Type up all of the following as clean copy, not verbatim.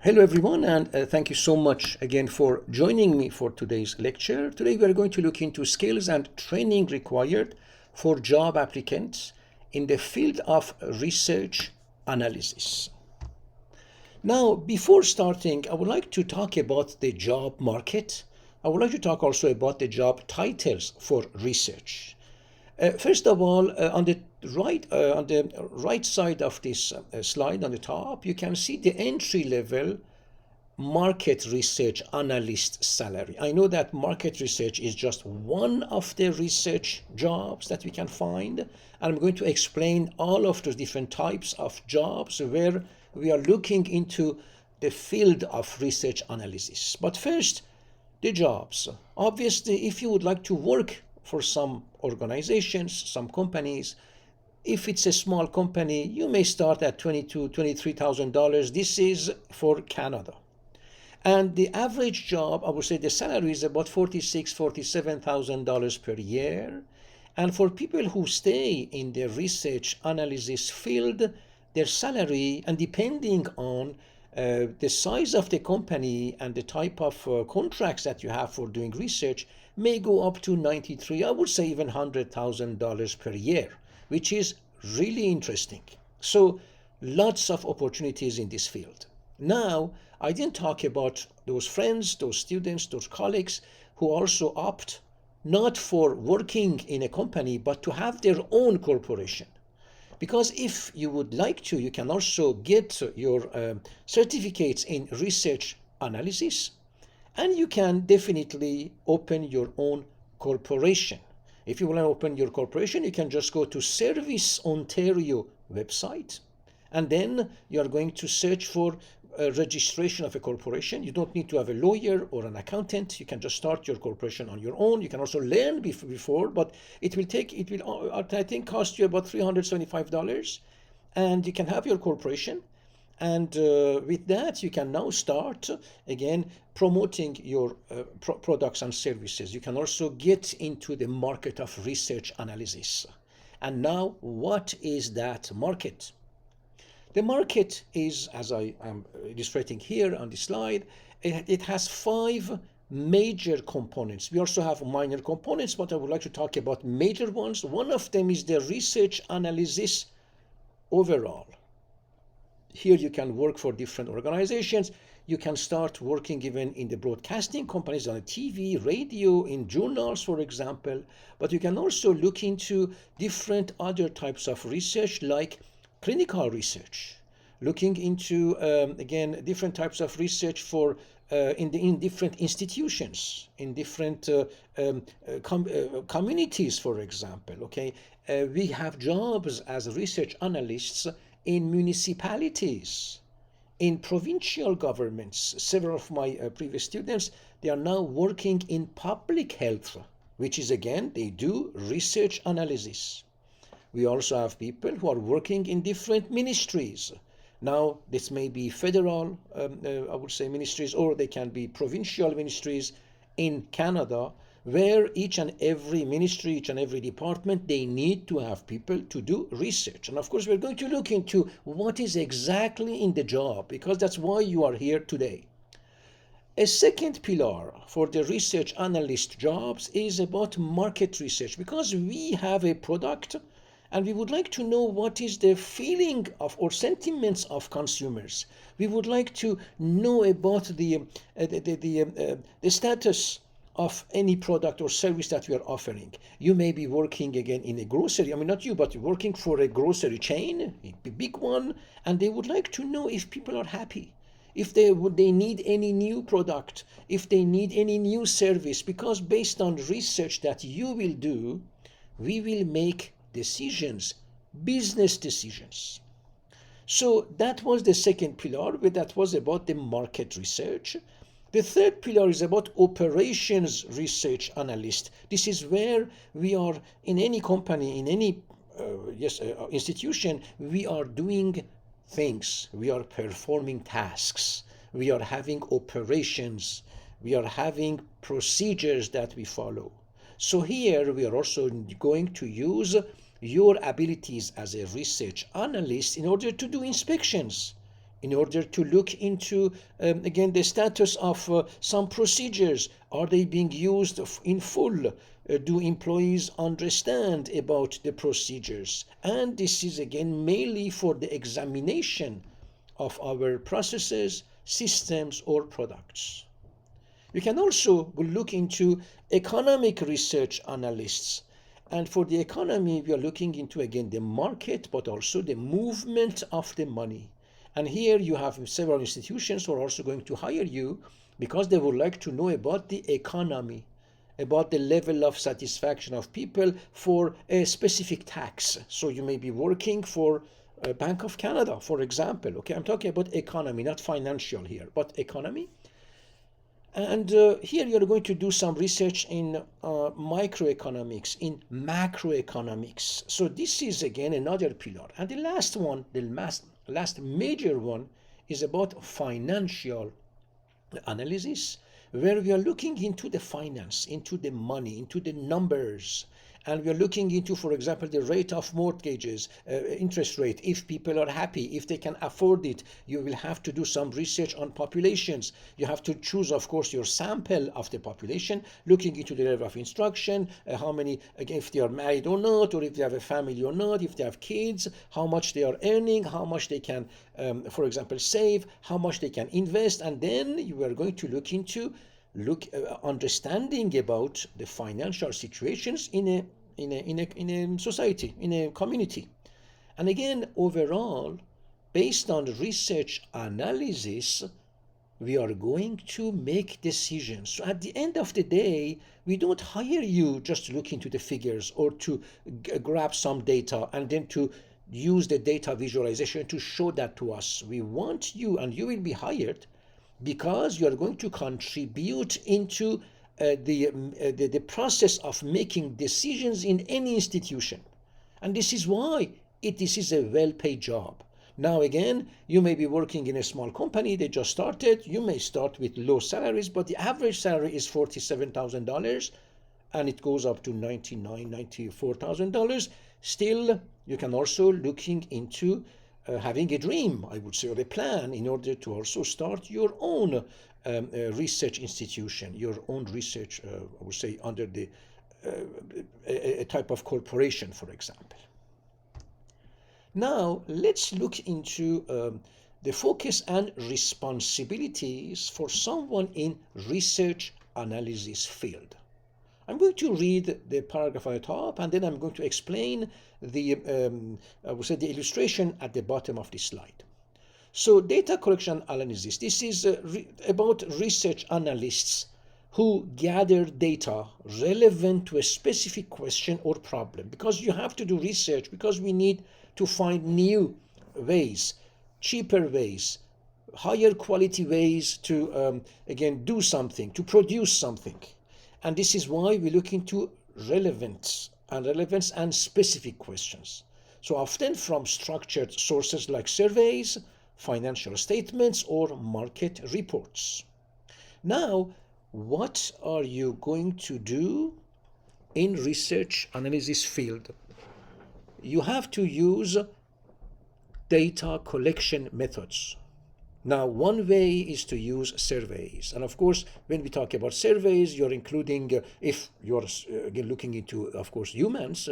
Hello everyone, and thank you so much again for joining me for today's lecture. Today we are going to look into skills and training required for job applicants in the field of research analysis. Now, before starting, I would like to talk about the job market. I would like to talk also about the job titles for research. First of all, on the right side of this slide on the top, you can see the entry level market research analyst salary. I know that market research is just one of the research jobs that we can find, and I'm going to explain all of those different types of jobs where we are looking into the field of research analysis. But first, the jobs. Obviously, if you would like to work for some organizations, some companies, if it's a small company, you may start at $22,000, $23,000. This is for Canada. And the average job, I would say the salary is about $46,000, $47,000 per year. And for people who stay in the research analysis field, their salary, and depending on the size of the company and the type of contracts that you have for doing research, may go up to 93, I would say even $100,000 per year, which is really interesting. So lots of opportunities in this field. Now, I didn't talk about those friends, those students, those colleagues who also opt not for working in a company, but to have their own corporation. Because if you would like to, you can also get your certificates in research analysis, and you can definitely open your own corporation. If you want to open your corporation, you can just go to Service Ontario website, and then you are going to search for registration of a corporation. You don't need to have a lawyer or an accountant. You can just start your corporation on your own. You can also learn before, but it will I think cost you about $375, and you can have your corporation. And with that, you can now start again promoting your products and services. You can also get into the market of research analysis. And now, what is that market? The market is, as I am illustrating here on the slide, it has five major components. We also have minor components, but I would like to talk about major ones. One of them is the research analysis overall. Here you can work for different organizations. You can start working even in the broadcasting companies, on the TV, radio, in journals, for example. But you can also look into different other types of research like clinical research, looking into again different types of research for in different institutions, in different communities, for example. Okay, we have jobs as research analysts in municipalities, in provincial governments. Several of my previous students, they are now working in public health, which is again they do research analysis. We also have people who are working in different ministries. Now, this may be federal, I would say, ministries, or they can be provincial ministries in Canada, where each and every ministry, each and every department, they need to have people to do research. And of course, we're going to look into what is exactly in the job, because that's why you are here today. A second pillar for the research analyst jobs is about market research, because we have a product and we would like to know what is the feeling of or sentiments of consumers. We would like to know about the status of any product or service that we are offering. You may be working again in a grocery, I mean not you, but you're working for a grocery chain, a big one, and they would like to know if people are happy, if they need any new product, if they need any new service, because based on research that you will do, we will make decisions, business decisions. So that was the second pillar, but that was about the market research. The third pillar is about operations research analyst. This is where we are in any company, in any institution, we are doing things, we are performing tasks, we are having operations, we are having procedures that we follow. So here we are also going to use your abilities as a research analyst in order to do inspections in order to look into, again, the status of some procedures. Are they being used in full? Do employees understand about the procedures? And this is again mainly for the examination of our processes, systems, or products. You can also look into economic research analysts. And for the economy, we are looking into, again, the market, but also the movement of the money. And here you have several institutions who are also going to hire you because they would like to know about the economy, about the level of satisfaction of people for a specific tax. So you may be working for Bank of Canada, for example. Okay, I'm talking about economy, not financial here, but economy. And here you're going to do some research in microeconomics, in macroeconomics. So this is again another pillar. And the last one, the last major one, is about financial analysis, where we are looking into the finance, into the money, into the numbers. And we are looking into, for example, the rate of mortgages, interest rate, if people are happy, if they can afford it. You will have to do some research on populations. You have to choose, of course, your sample of the population, looking into the level of instruction, how many, again, if they are married or not, or if they have a family or not, if they have kids, how much they are earning, how much they can, for example, save, how much they can invest. And then you are going to look into understanding about the financial situations in a society, in a community. And again, overall, based on research analysis, we are going to make decisions. So at the end of the day, we don't hire you just to look into the figures or to grab some data and then to use the data visualization to show that to us. We want you, and you will be hired because you are going to contribute into the process of making decisions in any institution. And this is why this is a well-paid job. Now again, you may be working in a small company, they just started. You may start with low salaries, but the average salary is $47,000 and it goes up to $99,000, $94,000. Still, you can also looking into having a dream, I would say, or a plan in order to also start your own research institution, your own research, I would say, under the a type of corporation, for example. Now, let's look into the focus and responsibilities for someone in research analysis field. I'm going to read the paragraph at the top, and then I'm going to explain the, I would say, the illustration at the bottom of this slide. So data collection analysis, this is about research analysts who gather data relevant to a specific question or problem. Because you have to do research, because we need to find new ways, cheaper ways, higher quality ways to, again, do something, to produce something. And this is why we look into relevance and specific questions. So often from structured sources like surveys, financial statements, or market reports. Now, what are you going to do in research analysis field? You have to use data collection methods. Now, one way is to use surveys. And of course, when we talk about surveys, you're including, if you're again looking into, of course, humans,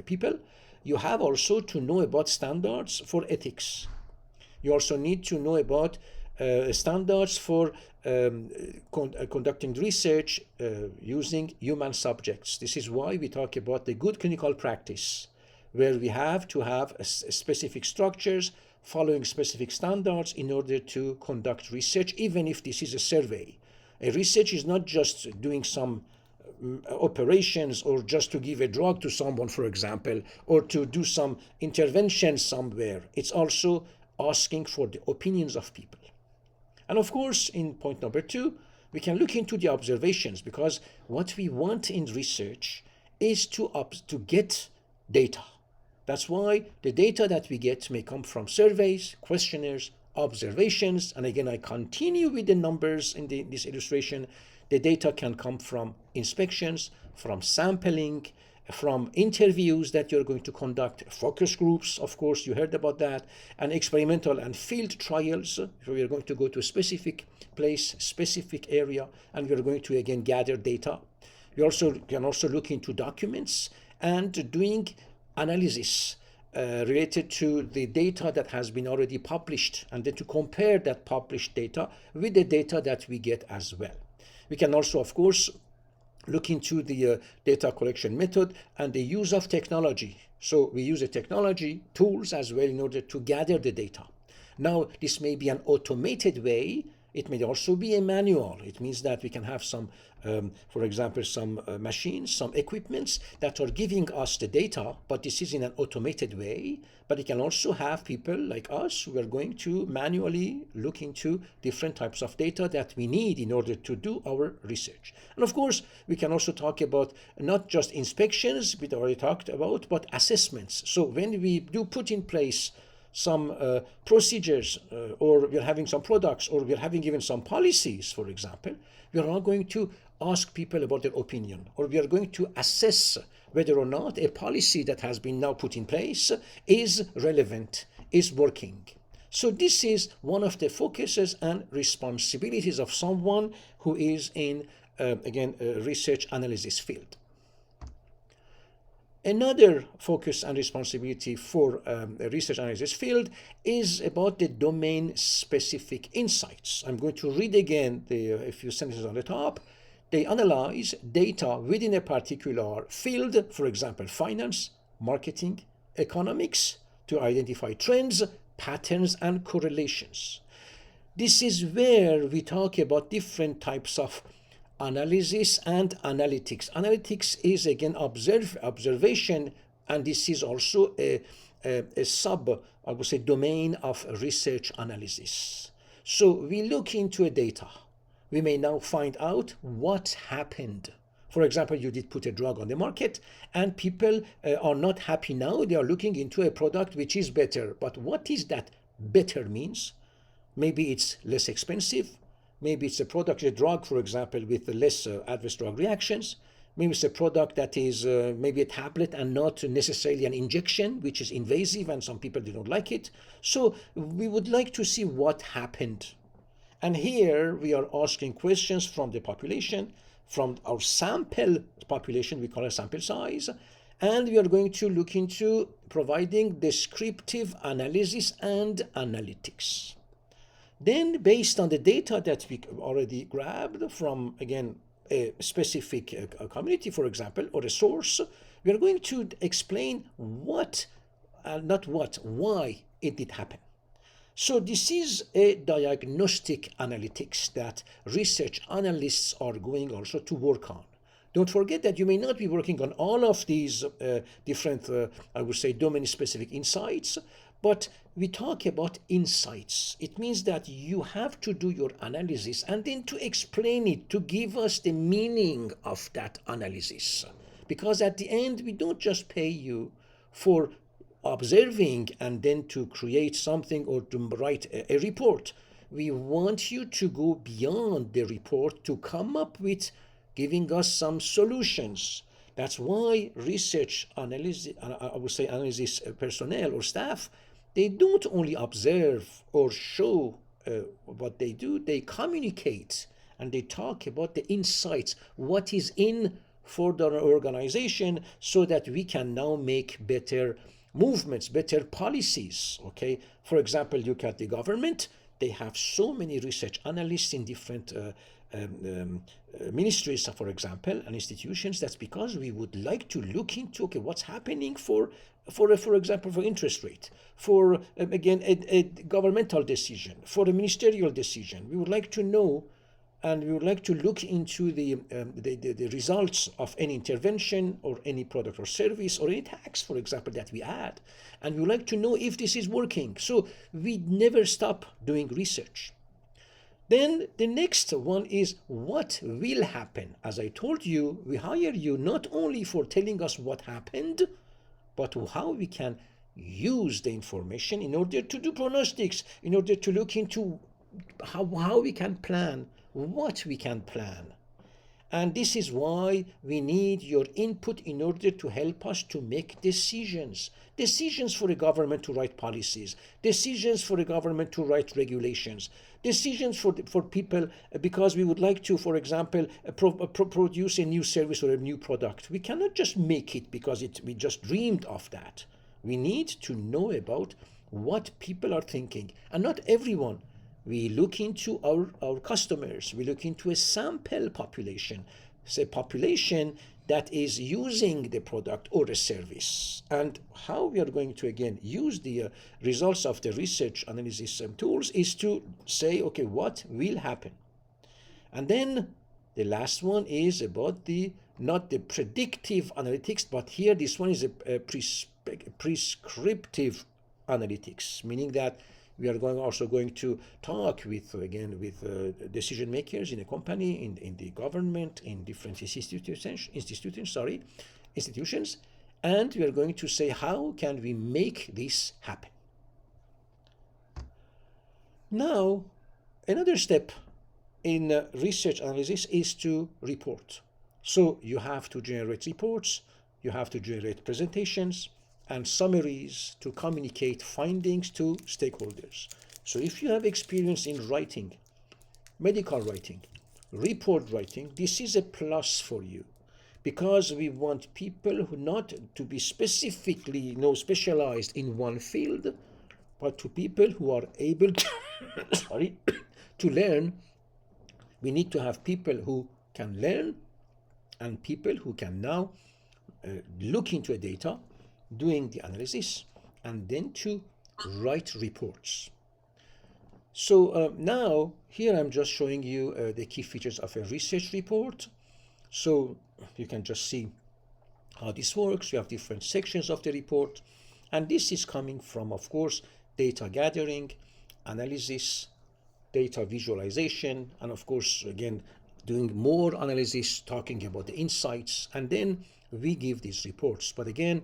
people, you have also to know about standards for ethics. You also need to know about standards for conducting research using human subjects. This is why we talk about the good clinical practice, where we have to have specific structures, following specific standards in order to conduct research, even if this is a survey. A research is not just doing some operations or just to give a drug to someone, for example, or to do some intervention somewhere. It's also asking for the opinions of people. And of course, in point number 2, we can look into the observations, because what we want in research is to get data. That's why the data that we get may come from surveys, questionnaires, observations, and again, I continue with the numbers in this illustration. The data can come from inspections, from sampling, from interviews that you're going to conduct, focus groups, of course, you heard about that, and experimental and field trials. So we are going to go to a specific place, specific area, and we're going to again gather data. We also can also look into documents and doing analysis related to the data that has been already published, and then to compare that published data with the data that we get as well. We can also, of course, look into the data collection method and the use of technology. So we use the technology tools as well in order to gather the data. Now, this may be an automated way. It may also be a manual. It means that we can have some, for example, some machines, some equipments that are giving us the data, but this is in an automated way. But it can also have people like us who are going to manually look into different types of data that we need in order to do our research. And of course, we can also talk about not just inspections, we already talked about, but assessments. So when we do put in place some procedures, or we're having some products, or we're having even some policies, for example, we are not going to ask people about their opinion, or we are going to assess whether or not a policy that has been now put in place is relevant, is working. So this is one of the focuses and responsibilities of someone who is in, again, a research analysis field. Another focus and responsibility for a research analysis field is about the domain-specific insights. I'm going to read again a few sentences on the top. They analyze data within a particular field, for example, finance, marketing, economics, to identify trends, patterns, and correlations. This is where we talk about different types of analysis and analytics. Analytics is again observation, and this is also a sub, I would say, domain of research analysis. So we look into a data. We may now find out what happened. For example, you did put a drug on the market and people are not happy now. They are looking into a product which is better. But what is that better means? Maybe it's less expensive. Maybe it's a product, a drug, for example, with less adverse drug reactions. Maybe it's a product that is maybe a tablet and not necessarily an injection, which is invasive and some people do not like it. So we would like to see what happened. And here we are asking questions from the population, from our sample population, we call it sample size, and we are going to look into providing descriptive analysis and analytics. Then, based on the data that we already grabbed from, again, a specific community, for example, or a source, we are going to explain what, why it did happen. So this is a diagnostic analytics that research analysts are going also to work on. Don't forget that you may not be working on all of these different, I would say, domain-specific insights, but we talk about insights. It means that you have to do your analysis and then to explain it, to give us the meaning of that analysis. Because at the end, we don't just pay you for observing and then to create something or to write a report. We want you to go beyond the report to come up with giving us some solutions. That's why research analysis, I would say analysis personnel or staff, they don't only observe or show what they do, they communicate and they talk about the insights, what is in for the organization, so that we can now make better movements, better policies. Okay, for example, look at the government. They have so many research analysts in different ministries, for example, and institutions. That's because we would like to look into, okay, what's happening for example, for interest rate, for again a governmental decision, for a ministerial decision. We would like to know, and we would like to look into the results of any intervention or any product or service or any tax, for example, that we add. And we would like to know if this is working. So we never stop doing research. Then the next one is what will happen. As I told you, we hire you not only for telling us what happened, but how we can use the information in order to do prognostics, in order to look into how we can plan, what we can plan. And this is why we need your input in order to help us to make decisions. Decisions for the government to write policies, decisions for the government to write regulations, decisions for people because we would like to, for example, produce a new service or a new product. We cannot just make it because we just dreamed of that. We need to know about what people are thinking, and not everyone. We look into our customers, we look into a sample population, say population that is using the product or the service, and how we are going to again use the results of the research analysis tools is to say, okay, what will happen. And then the last one is about the not the predictive analytics, but here this one is a prescriptive analytics, meaning that we are also going to talk with decision makers in a company, in the government, in different institutions, and we are going to say how can we make this happen. Now, another step in research analysis is to report. So you have to generate reports, you have to generate presentations and summaries to communicate findings to stakeholders. So if you have experience in writing, medical writing, report writing, this is a plus for you, because we want people who not to be specifically specialized in one field, but to people who are able to, to learn. We need to have people who can learn and people who can now look into a data, doing the analysis, and then to write reports. So now here I'm just showing you the key features of a research report. So you can just see how this works. You have different sections of the report, and this is coming from, of course, data gathering, analysis, data visualization, and of course again doing more analysis, talking about the insights, and then we give these reports. But again,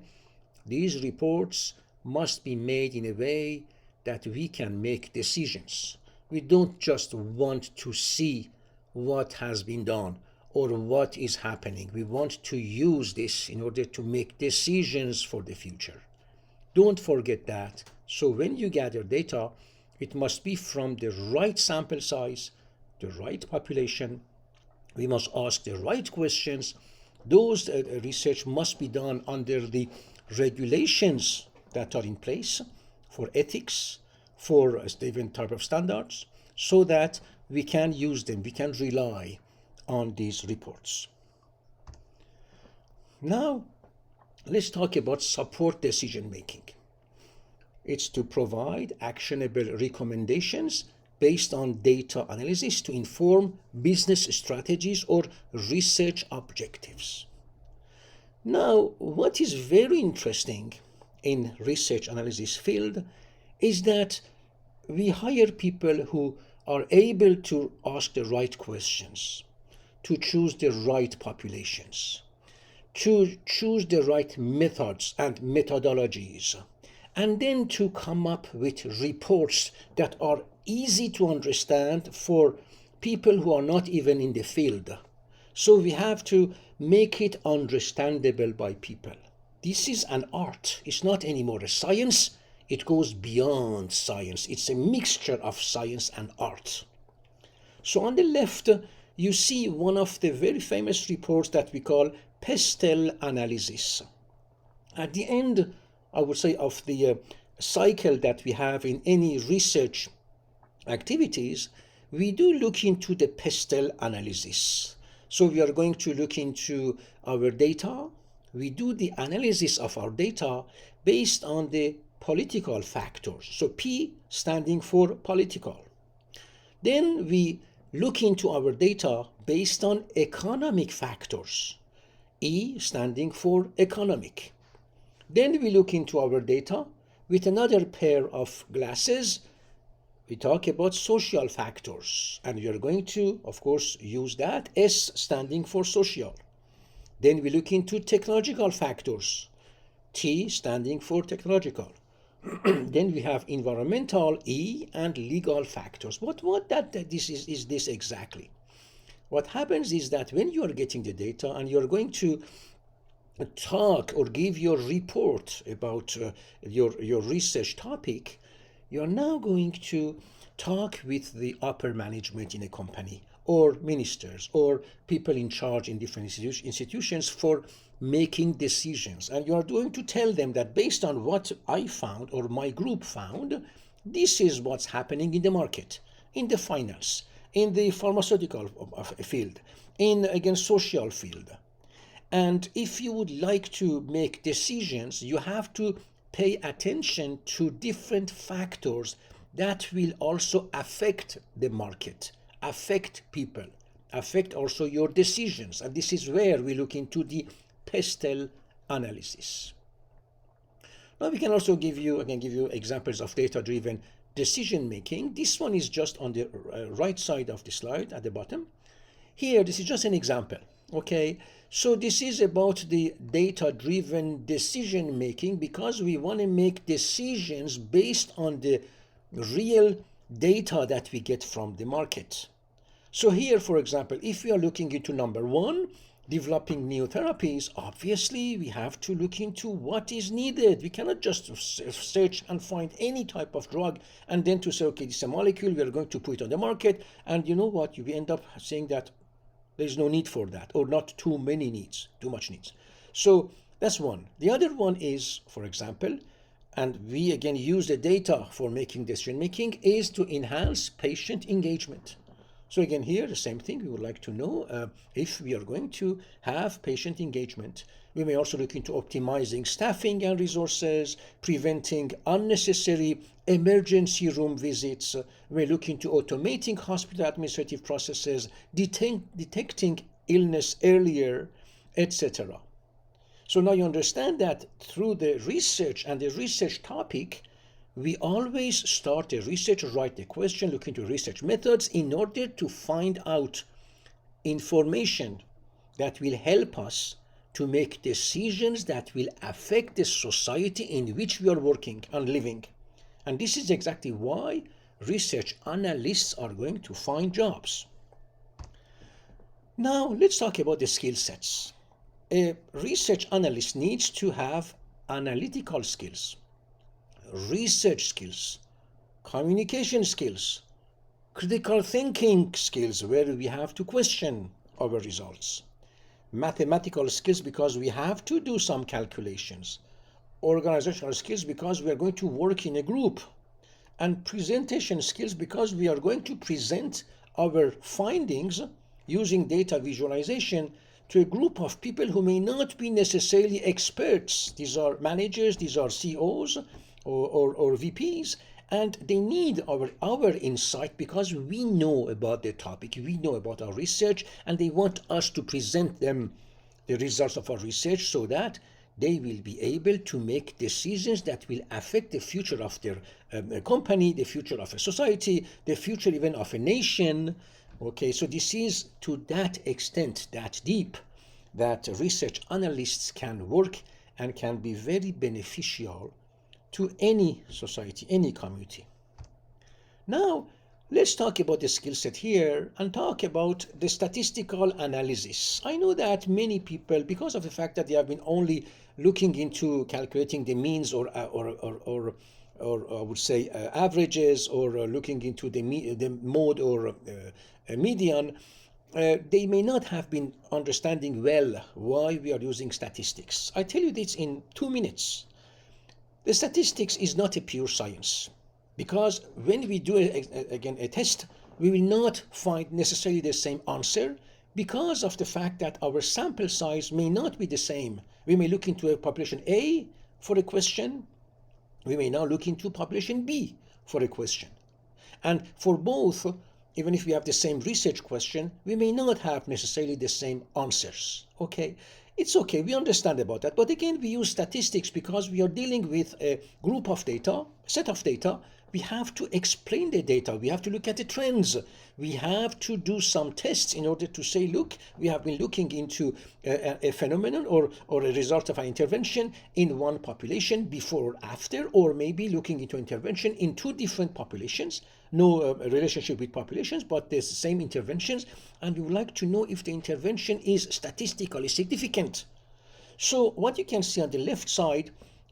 these reports must be made in a way that we can make decisions. We don't just want to see what has been done or what is happening. We want to use this in order to make decisions for the future. Don't forget that. So when you gather data, it must be from the right sample size, the right population. We must ask the right questions. Those research must be done under the regulations that are in place for ethics, for different type of standards, so that we can use them, we can rely on these reports. Now, let's talk about support decision making. It's to provide actionable recommendations based on data analysis to inform business strategies or research objectives. Now, what is very interesting in research analysis field is that we hire people who are able to ask the right questions, to choose the right populations, to choose the right methods and methodologies, and then to come up with reports that are easy to understand for people who are not even in the field. So we have to make it understandable by people. This is an art. It's not anymore a science. It goes beyond science. It's a mixture of science and art. So on the left, you see one of the very famous reports that we call pestle analysis. At the end, I would say, of the cycle that we have in any research activities, we do look into the pestle analysis. So we are going to look into our data. We do the analysis of our data based on the political factors. So P standing for political. Then we look into our data based on economic factors. E standing for economic. Then we look into our data with another pair of glasses. We talk about social factors, and we are going to, of course, use that, S standing for social. Then we look into technological factors, T standing for technological. Then we have environmental, E, and legal factors. What this is this exactly? What happens is that when you are getting the data and you're going to talk or give your report about your research topic, you are now going to talk with the upper management in a company or ministers or people in charge in different institutions for making decisions. And you are going to tell them that based on what I found or my group found, this is what's happening in the market, in the finance, in the pharmaceutical field, in again social field. And if you would like to make decisions, you have to pay attention to different factors that will also affect the market, affect people, affect also your decisions. And this is where we look into the pestle analysis. Now we can also give you examples of data-driven decision making. This one is just on the right side of the slide at the bottom. Here, this is just an example. Okay, so this is about the data-driven decision making because we want to make decisions based on the real data that we get from the market. So here, for example, if we are looking into number one, developing new therapies, obviously we have to look into what is needed. We cannot just search and find any type of drug and then to say, okay, this is a molecule, we are going to put it on the market, and you know what, you end up saying that there's no need for that, or not too many needs, too much needs. So that's one. The other one is, for example, and we again use the data for making decision making, is to enhance patient engagement. So again here, the same thing, we would like to know if we are going to have patient engagement. We may also look into optimizing staffing and resources, preventing unnecessary emergency room visits. We look into automating hospital administrative processes, detecting illness earlier, etc. So now you understand that through the research and the research topic, we always start the research, write the question, look into research methods in order to find out information that will help us to make decisions that will affect the society in which we are working and living. And this is exactly why research analysts are going to find jobs. Now let's talk about the skill sets. A research analyst needs to have analytical skills, research skills, communication skills, critical thinking skills where we have to question our results, mathematical skills because we have to do some calculations, organizational skills because we are going to work in a group, and presentation skills because we are going to present our findings using data visualization to a group of people who may not be necessarily experts. These are managers, these are CEOs or VPs, and they need our insight because we know about the topic, we know about our research, and they want us to present them the results of our research so that they will be able to make decisions that will affect the future of their company, the future of a society, the future even of a nation. Okay, so this is to that extent, that deep, that research analysts can work and can be very beneficial to any society, any community. Now, let's talk about the skill set here and talk about the statistical analysis. I know that many people, because of the fact that they have been only looking into calculating the means or I would say averages, or looking into the mode or median, they may not have been understanding well why we are using statistics. I tell you this in 2 minutes. The statistics is not a pure science, because when we do again a test, we will not find necessarily the same answer because of the fact that our sample size may not be the same. We may look into a population A for a question, we may now look into population B for a question. And for both, even if we have the same research question, we may not have necessarily the same answers. Okay, it's okay, we understand about that. But again, we use statistics because we are dealing with a group of data, set of data we have to explain the data. We have to look at the trends. We have to do some tests in order to say, look, we have been looking into a phenomenon or a result of an intervention in one population before or after, or maybe looking into intervention in two different populations, no relationship with populations, but there's the same interventions, and we would like to know if the intervention is statistically significant. So what you can see on the left side,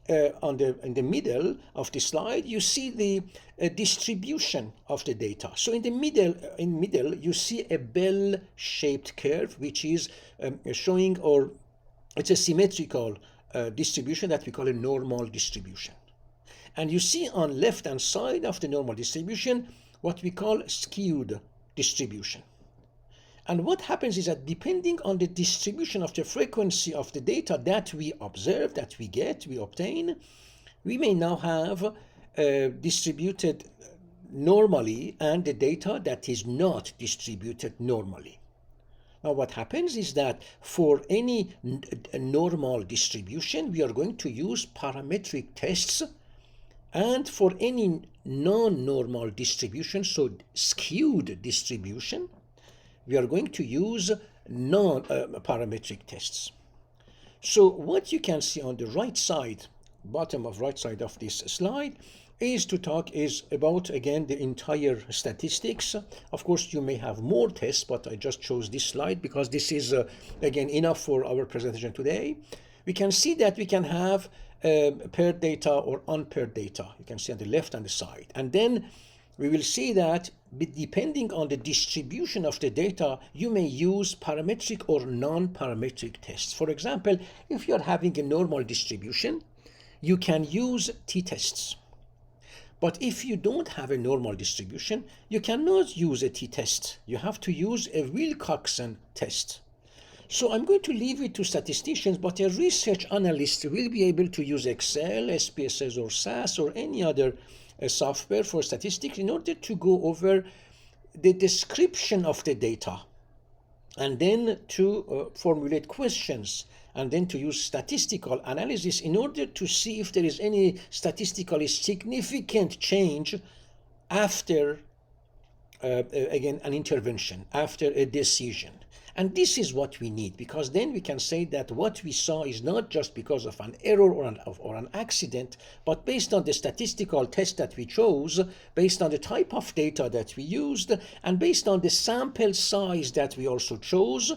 in the middle of the slide, you see the distribution of the data. So in the middle, you see a bell-shaped curve, which is showing, or it's a symmetrical distribution that we call a normal distribution. And you see on left-hand side of the normal distribution what we call skewed distribution. And what happens is that depending on the distribution of the frequency of the data that we observe, that we obtain, we may now have distributed normally and the data that is not distributed normally. Now what happens is that for any normal distribution, we are going to use parametric tests, and for any non-normal distribution, so skewed distribution, we are going to use non-parametric tests. So what you can see on the right side, bottom of right side of this slide, is about, again, the entire statistics. Of course, you may have more tests, but I just chose this slide because this is, again, enough for our presentation today. We can see that we can have paired data or unpaired data. You can see on the left and the side. And then we will see that depending on the distribution of the data, you may use parametric or non-parametric tests. For example, if you're having a normal distribution, you can use t-tests. But if you don't have a normal distribution, you cannot use a t-test. You have to use a Wilcoxon test. So I'm going to leave it to statisticians, but a research analyst will be able to use Excel, SPSS, or SAS, or any other software for statistics in order to go over the description of the data, and then to formulate questions, and then to use statistical analysis in order to see if there is any statistically significant change after, again, an intervention, after a decision. And this is what we need, because then we can say that what we saw is not just because of an error or an accident, but based on the statistical test that we chose, based on the type of data that we used, and based on the sample size that we also chose,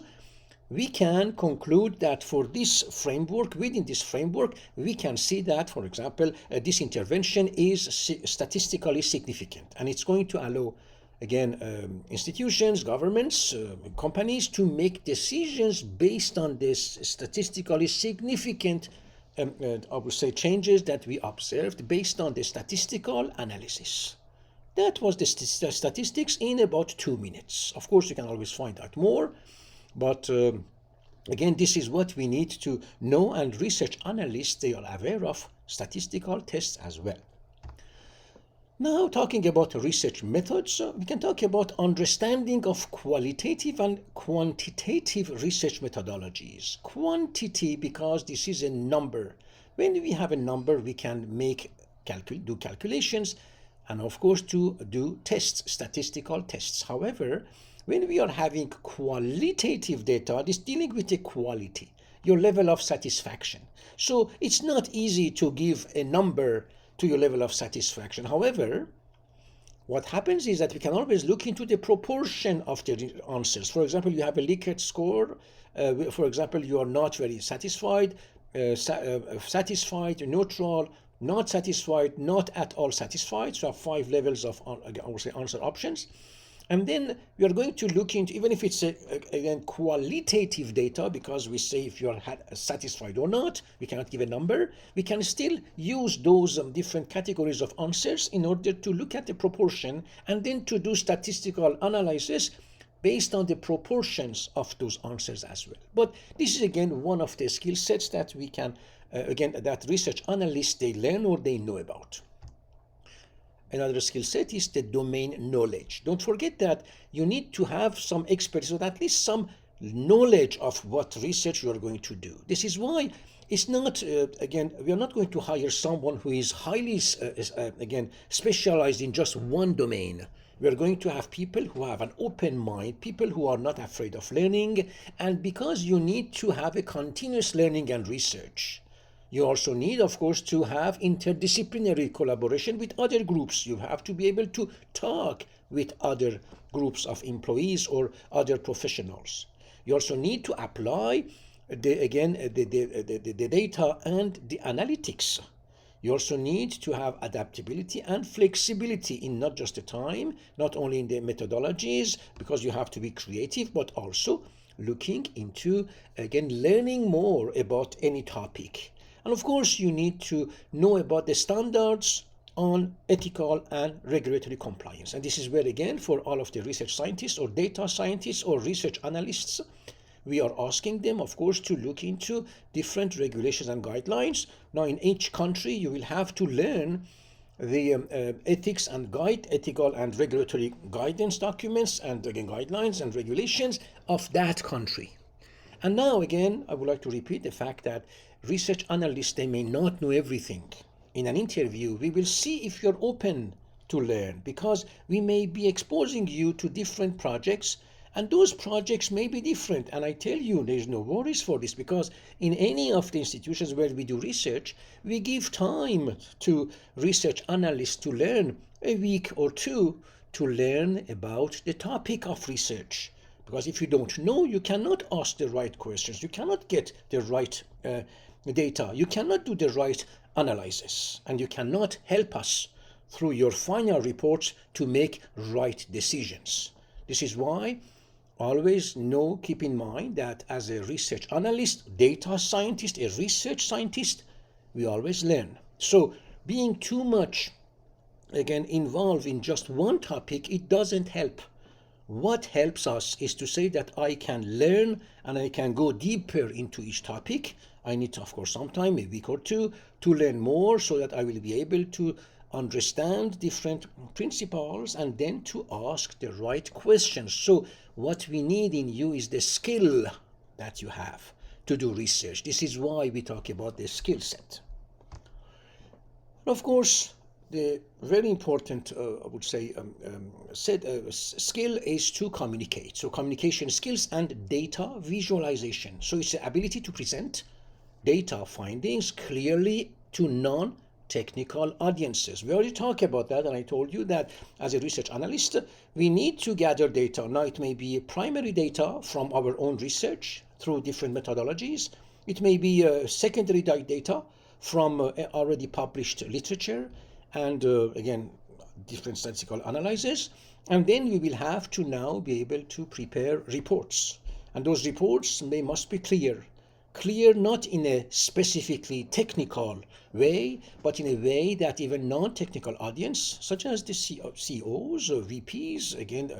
we can conclude that for this framework, within this framework, we can see that, for example, this intervention is statistically significant, and it's going to allow, again, institutions, governments, companies to make decisions based on this statistically significant, I would say, changes that we observed based on the statistical analysis. That was the statistics in about 2 minutes. Of course, you can always find out more, but again, this is what we need to know, and research analysts, they are aware of statistical tests as well. Now, talking about research methods, we can talk about understanding of qualitative and quantitative research methodologies. Quantity, because this is a number. When we have a number, we can do calculations, and of course to do tests, statistical tests. However, when we are having qualitative data, this dealing with the quality, your level of satisfaction. So it's not easy to give a number to your level of satisfaction. However, what happens is that we can always look into the proportion of the answers. For example, you have a Likert score. For example, you are not very satisfied, satisfied, neutral, not satisfied, not at all satisfied. So you have 5 levels of, I would say, answer options. And then we are going to look into, even if it's again qualitative data, because we say if you are satisfied or not, we cannot give a number, we can still use those different categories of answers in order to look at the proportion, and then to do statistical analysis based on the proportions of those answers as well. But this is again one of the skill sets that we can, again, that research analysts, they learn or they know about. Another skill set is the domain knowledge. Don't forget that you need to have some expertise, or at least some knowledge of what research you are going to do. This is why it's not, again, we are not going to hire someone who is highly, again, specialized in just one domain. We are going to have people who have an open mind, people who are not afraid of learning, and because you need to have a continuous learning and research. You also need, of course, to have interdisciplinary collaboration with other groups. You have to be able to talk with other groups of employees or other professionals. You also need to apply the data and the analytics. You also need to have adaptability and flexibility in not just the time, not only in the methodologies, because you have to be creative, but also looking into, again, learning more about any topic. And of course, you need to know about the standards on ethical and regulatory compliance. And this is where, again, for all of the research scientists or data scientists or research analysts, we are asking them, of course, to look into different regulations and guidelines. Now, in each country, you will have to learn the ethical and regulatory guidance documents and, again, guidelines and regulations of that country. And now, again, I would like to repeat the fact that research analysts, they may not know everything. In an interview, we will see if you're open to learn, because we may be exposing you to different projects, and those projects may be different. And I tell you, there's no worries for this, because in any of the institutions where we do research, we give time to research analysts to learn a week or two to learn about the topic of research. Because if you don't know, you cannot ask the right questions, you cannot get the right data, you cannot do the right analysis, and you cannot help us through your final reports to make right decisions. This is why always keep in mind that as a research analyst, data scientist, a research scientist, we always learn. So being too much, again, involved in just one topic, it doesn't help. What helps us is to say that I can learn and I can go deeper into each topic. I need, of course, some time, a week or two, to learn more so that I will be able to understand different principles and then to ask the right questions. So what we need in you is the skill that you have to do research. This is why we talk about the skill set. Of course, the very important, I would say, skill is to communicate. So communication skills and data visualization. So it's the ability to present data findings clearly to non-technical audiences. We already talked about that, and I told you that as a research analyst, we need to gather data. Now, it may be primary data from our own research through different methodologies. It may be secondary data from already published literature and, again, different statistical analyses. And then we will have to now be able to prepare reports. And those reports, they must be clear not in a specifically technical way, but in a way that even non-technical audience, such as the CEOs, VPs, again,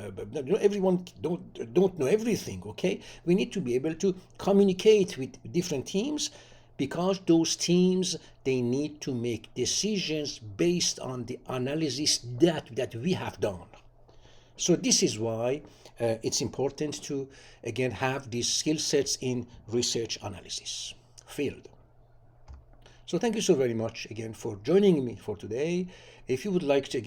everyone don't know everything, okay? We need to be able to communicate with different teams, because those teams, they need to make decisions based on the analysis that we have done. So this is why it's important to, again, have these skill sets in research analysis field. So thank you so very much again for joining me for today. If you would like to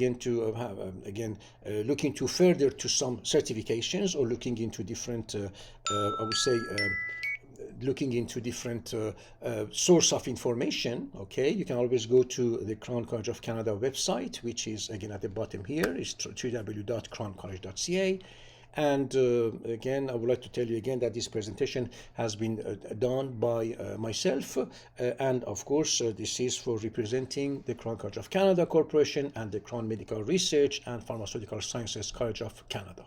look into further to some certifications or looking into different, I would say, looking into different source of information, okay, you can always go to the Crown College of Canada website, which is, again, at the bottom here, is www.crowncollege.ca. And again, I would like to tell you again that this presentation has been done by myself, and of course this is for representing the Crown College of Canada Corporation and the Crown Medical Research and Pharmaceutical Sciences College of Canada.